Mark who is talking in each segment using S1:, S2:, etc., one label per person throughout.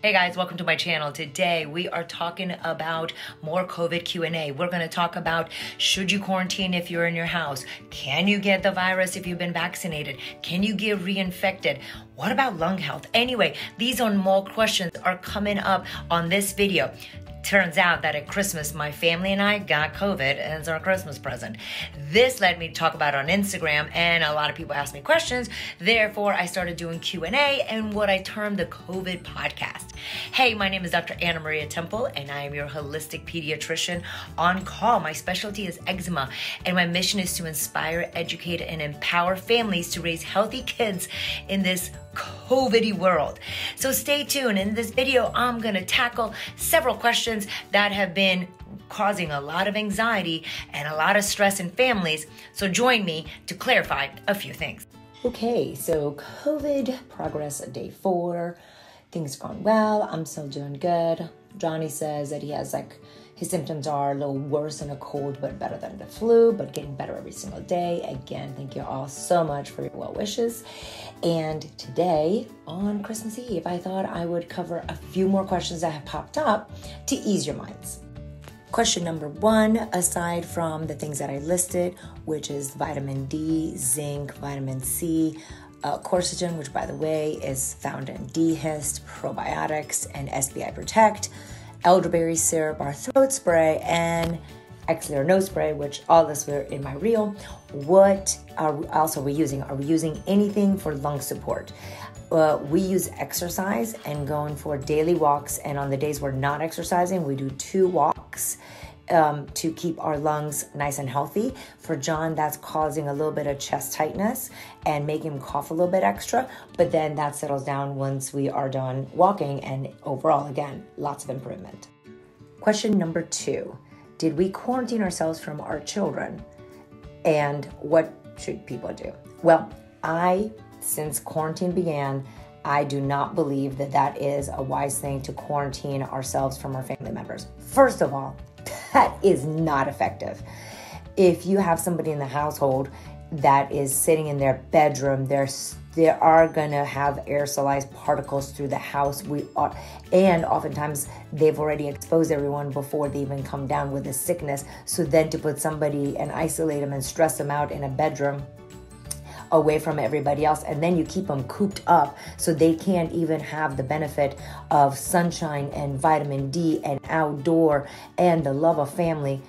S1: Hey guys, welcome to my channel. Today we are talking about more COVID Q&A. We're going to talk about, should you quarantine if you're in your house? Can you get the virus if you've been vaccinated? Can you get reinfected? What about lung health? Anyway, these and more questions are coming up on this video. Turns out that at Christmas, my family and I got COVID as our Christmas present. This led me to talk about it on Instagram, and a lot of people asked me questions. Therefore, I started doing Q&A and what I termed the COVID podcast. Hey, my name is Dr. Anna Maria Temple, and I am your holistic pediatrician on call. My specialty is eczema, and my mission is to inspire, educate, and empower families to raise healthy kids in this COVID-y world. So stay tuned. In this video, I'm going to tackle several questions that have been causing a lot of anxiety and a lot of stress in families. So join me to clarify a few things.
S2: Okay, so COVID progress at day 4. Things are going well. I'm still doing good. Johnny says that he has his symptoms are a little worse than a cold, but better than the flu, but getting better every single day. Again, thank you all so much for your well wishes. And today, on Christmas Eve, I thought I would cover a few more questions that have popped up to ease your minds. Question number 1, aside from the things that I listed, which is vitamin D, zinc, vitamin C, quercetin, which by the way is found in D-Hist, probiotics, and SBI Protect, elderberry syrup, our throat spray, and Xlear nose spray, which all this were in my reel. What are we using? Are we using anything for lung support? We use exercise and going for daily walks, and on the days we're not exercising, we do 2 walks to keep our lungs nice and healthy. For John, that's causing a little bit of chest tightness and making him cough a little bit extra, but then that settles down once we are done walking, and overall, again, lots of improvement. Question number 2, did we quarantine ourselves from our children? And what should people do? Well, since quarantine began, I do not believe that that is a wise thing to quarantine ourselves from our family members. First of all, that is not effective. If you have somebody in the household that is sitting in their bedroom, they are going to have aerosolized particles through the house. And oftentimes they've already exposed everyone before they even come down with a sickness. So then to put somebody and isolate them and stress them out in a bedroom away from everybody else, and then you keep them cooped up so they can't even have the benefit of sunshine and vitamin D and outdoor and the love of family,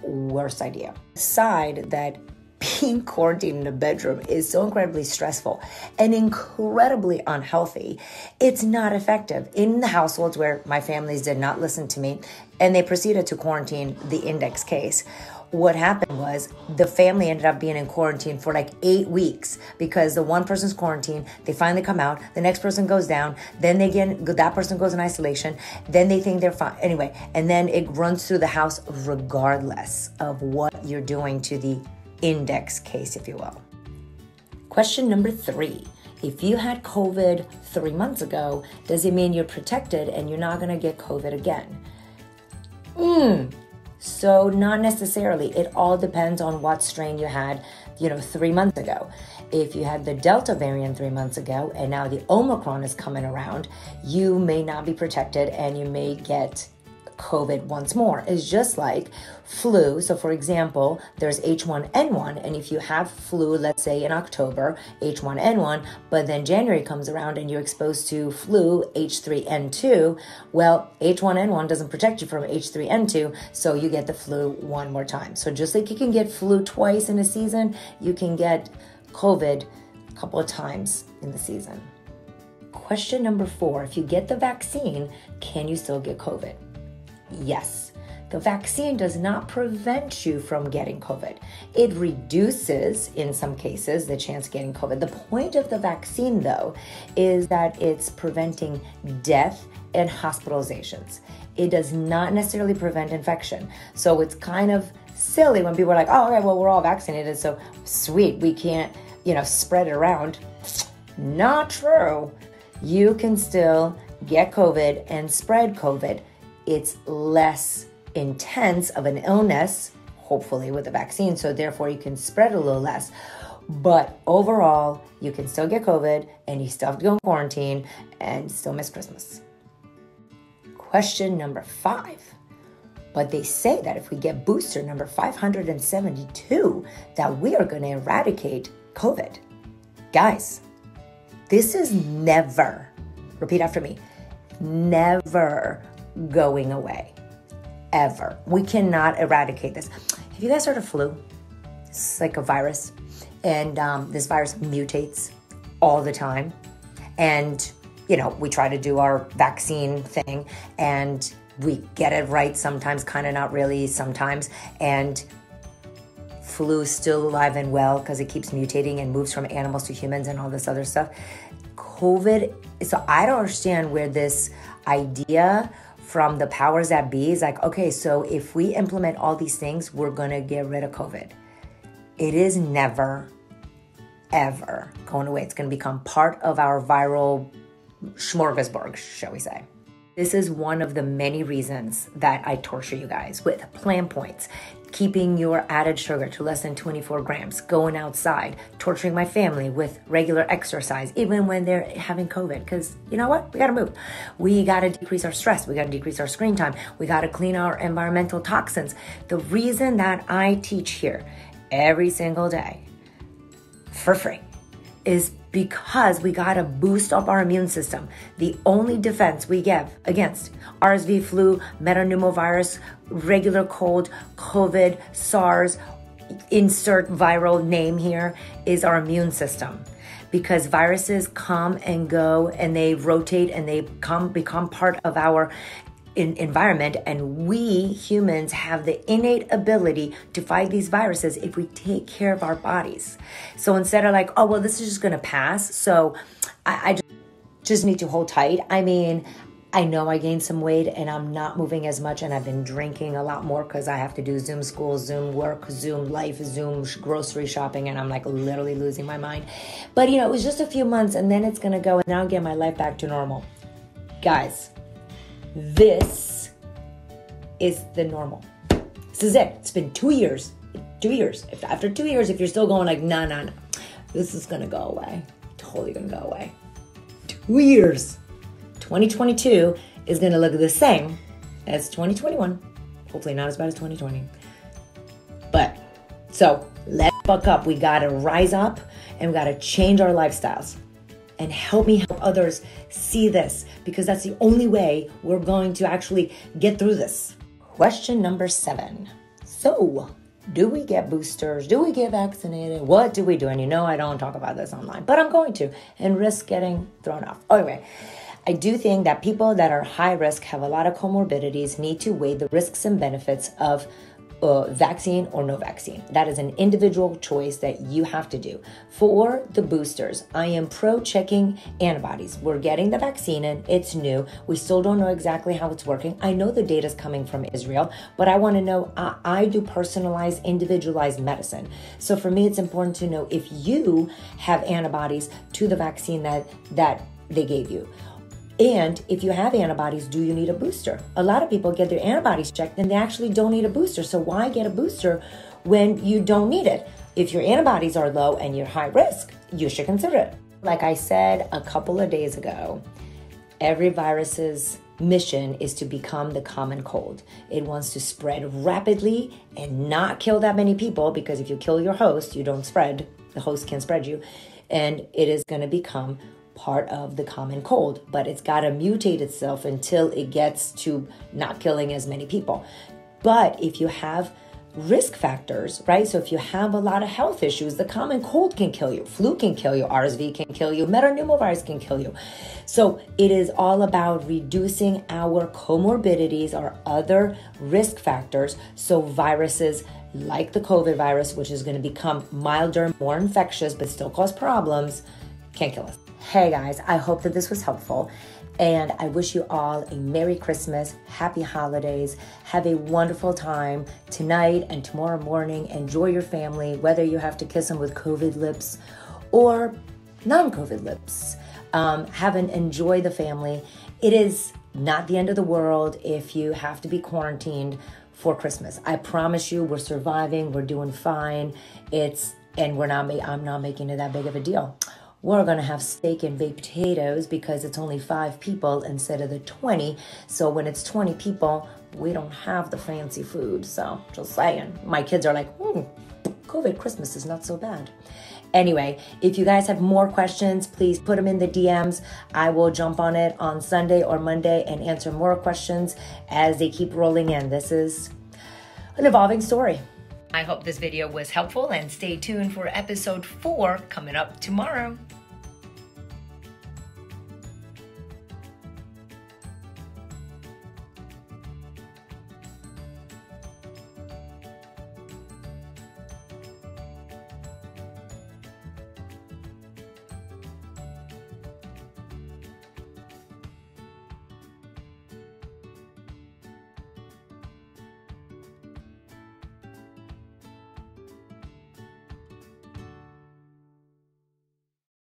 S2: worst idea. Aside that being quarantined in a bedroom is so incredibly stressful and incredibly unhealthy, it's not effective. In the households where my families did not listen to me and they proceeded to quarantine the index case, what happened was the family ended up being in quarantine for 8 weeks because the one person's quarantined, they finally come out, the next person goes down, then that person goes in isolation, then they think they're fine. Anyway, and then it runs through the house regardless of what you're doing to the index case, if you will. Question number 3. If you had COVID 3 months ago, does it mean you're protected and you're not going to get COVID again? So not necessarily. It all depends on what strain you had, 3 months ago. If you had the Delta variant 3 months ago and now the Omicron is coming around, you may not be protected and you may get COVID once more. It's just like flu. So for example, there's H1N1, and if you have flu, let's say in October, H1N1, but then January comes around and you're exposed to flu H3N2, well, H1N1 doesn't protect you from H3N2, so you get the flu one more time. So just like you can get flu twice in a season, you can get COVID a couple of times in the season. Question number 4, if you get the vaccine, can you still get COVID? Yes. The vaccine does not prevent you from getting COVID. It reduces, in some cases, the chance of getting COVID. The point of the vaccine, though, is that it's preventing death and hospitalizations. It does not necessarily prevent infection. So it's kind of silly when people are like, oh, okay, well, we're all vaccinated, so sweet, we can't, spread it around. Not true. You can still get COVID and spread COVID. It's less intense of an illness, hopefully with the vaccine, so therefore you can spread a little less. But overall, you can still get COVID and you still have to go in quarantine and still miss Christmas. Question number 5. But they say that if we get booster number 572, that we are going to eradicate COVID. Guys, this is never, repeat after me, never going away. Ever. We cannot eradicate this. Have you guys heard of flu? It's like a virus. And this virus mutates all the time. And, we try to do our vaccine thing and we get it right sometimes, kind of not really sometimes. And flu is still alive and well because it keeps mutating and moves from animals to humans and all this other stuff. COVID, so I don't understand where this idea from the powers that be is like, okay, so if we implement all these things, we're going to get rid of COVID. It is never, ever going away. It's going to become part of our viral smorgasbord, shall we say. This is one of the many reasons that I torture you guys with plan points, keeping your added sugar to less than 24 grams, going outside, torturing my family with regular exercise, even when they're having COVID. Because you know what? We got to move. We got to decrease our stress. We got to decrease our screen time. We got to clean our environmental toxins. The reason that I teach here every single day for free is because we got to boost up our immune system. The only defense we give against RSV, flu, metapneumovirus, regular cold, COVID, SARS, insert viral name here, is our immune system. Because viruses come and go and they rotate and they become part of our environment, and we humans have the innate ability to fight these viruses if we take care of our bodies. So instead of like, oh, well, this is just going to pass, so I just need to hold tight. I mean, I know I gained some weight and I'm not moving as much, and I've been drinking a lot more because I have to do Zoom school, Zoom work, Zoom life, Zoom grocery shopping, and I'm like literally losing my mind. But it was just a few months and then it's going to go, and now I'll get my life back to normal. Guys, this is the normal. This is it. It's been 2 years. 2 years. After 2 years, if you're still going like, no, this is going to go away. Totally going to go away. 2 years. 2022 is going to look the same as 2021. Hopefully not as bad as 2020. But, so let's buck up. We got to rise up and we got to change our lifestyles. And help others see this, because that's the only way we're going to actually get through this. Question number 7. So, do we get boosters? Do we get vaccinated? What do we do? And I don't talk about this online, but I'm going to, and risk getting thrown off. Anyway, I do think that people that are high risk, have a lot of comorbidities, need to weigh the risks and benefits of vaccine or no vaccine. That is an individual choice that you have to do. For the boosters, I am pro checking antibodies. We're getting the vaccine in, it's new. We still don't know exactly how it's working. I know the data is coming from Israel, but I want to know, I do personalized, individualized medicine. So for me, it's important to know if you have antibodies to the vaccine that they gave you. And if you have antibodies, do you need a booster? A lot of people get their antibodies checked and they actually don't need a booster. So why get a booster when you don't need it? If your antibodies are low and you're high risk, you should consider it. Like I said a couple of days ago, every virus's mission is to become the common cold. It wants to spread rapidly and not kill that many people, because if you kill your host, you don't spread. The host can spread you. And it is going to become part of the common cold, but it's got to mutate itself until it gets to not killing as many people. But if you have risk factors, right? So if you have a lot of health issues, the common cold can kill you, flu can kill you, RSV can kill you, metapneumovirus can kill you. So it is all about reducing our comorbidities or other risk factors, so viruses like the COVID virus, which is going to become milder, more infectious, but still cause problems, can't kill us. Hey guys, I hope that this was helpful, and I wish you all a Merry Christmas, Happy Holidays, have a wonderful time tonight and tomorrow morning. Enjoy your family, whether you have to kiss them with COVID lips or non-COVID lips. Enjoy the family. It is not the end of the world if you have to be quarantined for Christmas. I promise you, we're surviving, we're doing fine. I'm not making it that big of a deal. we're gonna have steak and baked potatoes because it's only 5 people instead of the 20. So when it's 20 people, we don't have the fancy food. So just saying, my kids are like, COVID Christmas is not so bad. Anyway, if you guys have more questions, please put them in the DMs. I will jump on it on Sunday or Monday and answer more questions as they keep rolling in. This is an evolving story.
S1: I hope this video was helpful, and stay tuned for episode 4 coming up tomorrow.